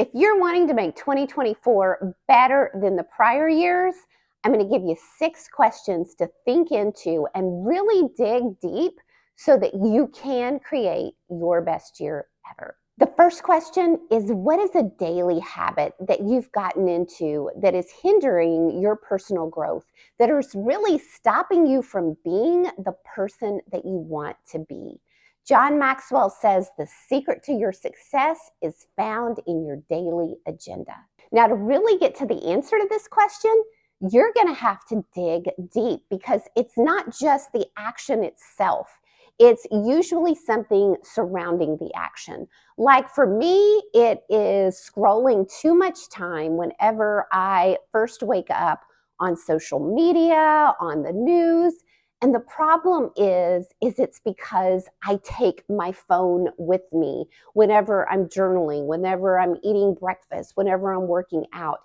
If you're wanting to make 2024 better than the prior years, I'm going to give you 6 questions to think into and really dig deep so that you can create your best year ever. The first question is, what is a daily habit that you've gotten into that is hindering your personal growth, that is really stopping you from being the person that you want to be? John Maxwell says the secret to your success is found in your daily agenda. Now, to really get to the answer to this question, you're going to have to dig deep because it's not just the action itself. It's usually something surrounding the action. Like for me, it is scrolling too much time whenever I first wake up on social media, on the news. And the problem is it's because I take my phone with me whenever I'm journaling, whenever I'm eating breakfast, whenever I'm working out.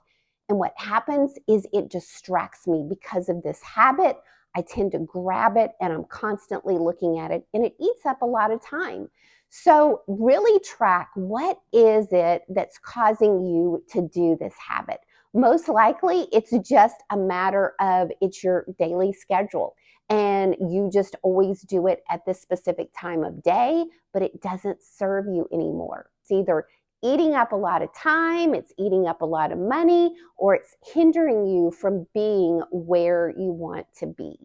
And what happens is it distracts me because of this habit. I tend to grab it and I'm constantly looking at it, and it eats up a lot of time. So really track, what is it that's causing you to do this habit? Most likely it's just a matter of it's your daily schedule and you just always do it at this specific time of day, but it doesn't serve you anymore. It's either eating up a lot of time, it's eating up a lot of money, or it's hindering you from being where you want to be.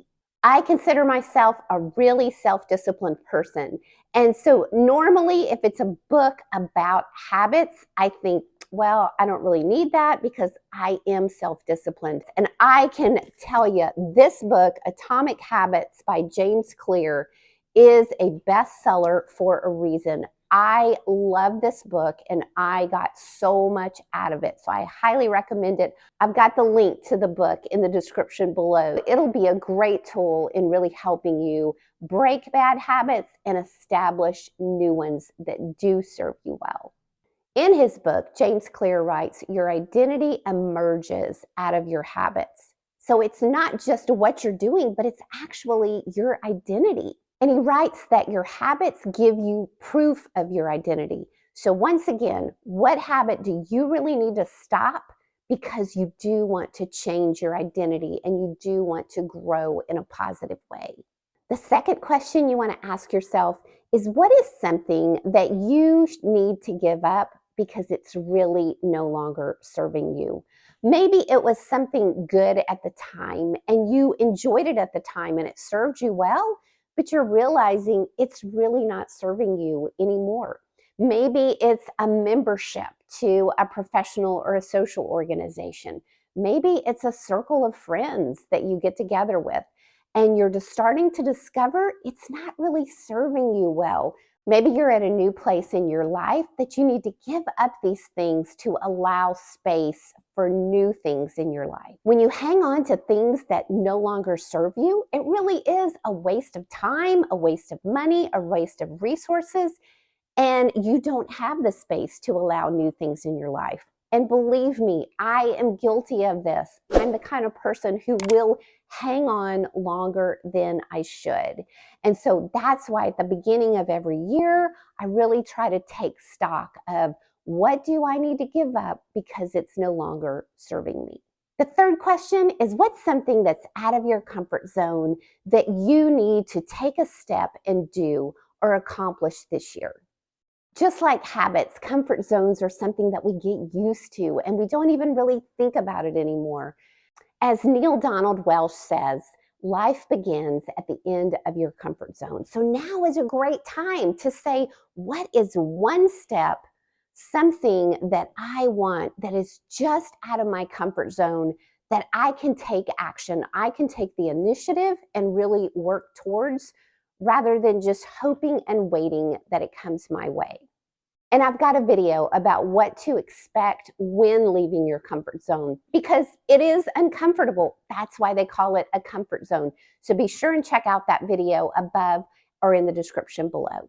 I consider myself a really self-disciplined person. And so normally if it's a book about habits, I think, well, I don't really need that because I am self-disciplined. And I can tell you this book, Atomic Habits by James Clear, is a bestseller for a reason. I love this book and I got so much out of it. So I highly recommend it. I've got the link to the book in the description below. It'll be a great tool in really helping you break bad habits and establish new ones that do serve you well. In his book, James Clear writes, your identity emerges out of your habits. So it's not just what you're doing, but it's actually your identity. And he writes that your habits give you proof of your identity. So once again, what habit do you really need to stop because you do want to change your identity and you do want to grow in a positive way? The second question you want to ask yourself is, what is something that you need to give up because it's really no longer serving you? Maybe it was something good at the time and you enjoyed it at the time and it served you well, but you're realizing it's really not serving you anymore. Maybe it's a membership to a professional or a social organization. Maybe it's a circle of friends that you get together with, and you're just starting to discover it's not really serving you well. Maybe you're at a new place in your life that you need to give up these things to allow space for new things in your life. When you hang on to things that no longer serve you, it really is a waste of time, a waste of money, a waste of resources, and you don't have the space to allow new things in your life. And believe me, I am guilty of this. I'm the kind of person who will hang on longer than I should. And so that's why at the beginning of every year, I really try to take stock of, what do I need to give up because it's no longer serving me? The third question is, what's something that's out of your comfort zone that you need to take a step and do or accomplish this year? Just like habits, comfort zones are something that we get used to and we don't even really think about it anymore. As Neil Donald Welsh says, life begins at the end of your comfort zone. So now is a great time to say, what is one step, something that I want that is just out of my comfort zone that I can take action, I can take the initiative and really work towards, rather than just hoping and waiting that it comes my way. And I've got a video about what to expect when leaving your comfort zone, because it is uncomfortable. That's why they call it a comfort zone. So be sure and check out that video above or in the description below.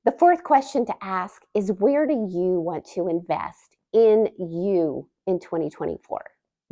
The fourth question to ask is, where do you want to invest in you in 2024?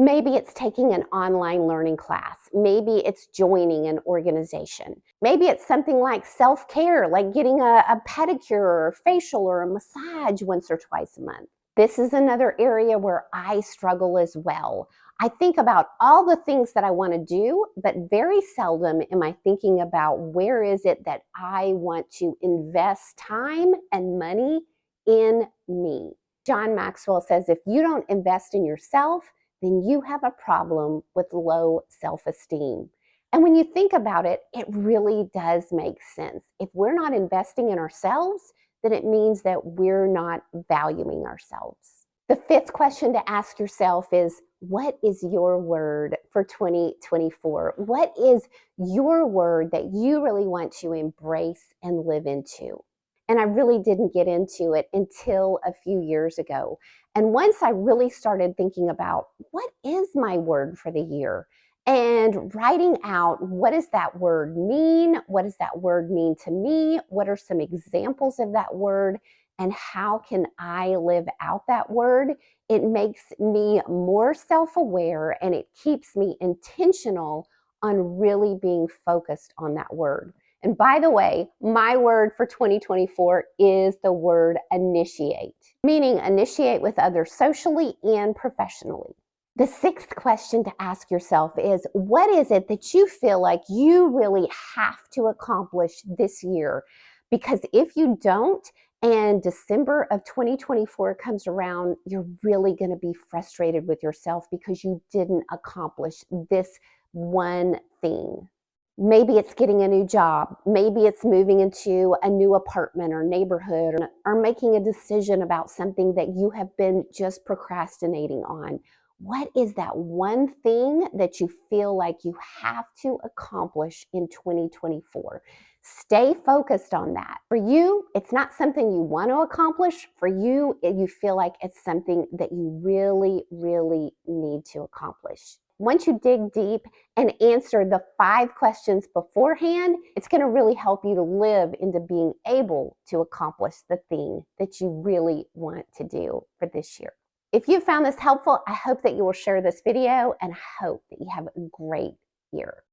Maybe it's taking an online learning class. Maybe it's joining an organization. Maybe it's something like self-care, like getting a pedicure or a facial or a massage once or twice a month. This is another area where I struggle as well. I think about all the things that I want to do, but very seldom am I thinking about where is it that I want to invest time and money in me. John Maxwell says if you don't invest in yourself, then you have a problem with low self-esteem. And when you think about it, it really does make sense. If we're not investing in ourselves, then it means that we're not valuing ourselves. The fifth question to ask yourself is, what is your word for 2024? What is your word that you really want to embrace and live into? And I really didn't get into it until a few years ago. And once I really started thinking about what is my word for the year, and writing out what does that word mean? What does that word mean to me? What are some examples of that word? And how can I live out that word? It makes me more self-aware and it keeps me intentional on really being focused on that word. And by the way, my word for 2024 is the word initiate, meaning initiate with others socially and professionally. The sixth question to ask yourself is, what is it that you feel like you really have to accomplish this year? Because if you don't, and December of 2024 comes around, you're really going to be frustrated with yourself because you didn't accomplish this one thing. Maybe it's getting a new job. Maybe it's moving into a new apartment or neighborhood, or making a decision about something that you have been just procrastinating on. What is that one thing that you feel like you have to accomplish in 2024? Stay focused on that. For you, it's not something you want to accomplish. For you, you feel like it's something that you really, really need to accomplish. Once you dig deep and answer the 5 questions beforehand, it's going to really help you to live into being able to accomplish the thing that you really want to do for this year. If you found this helpful, I hope that you will share this video and hope that you have a great year.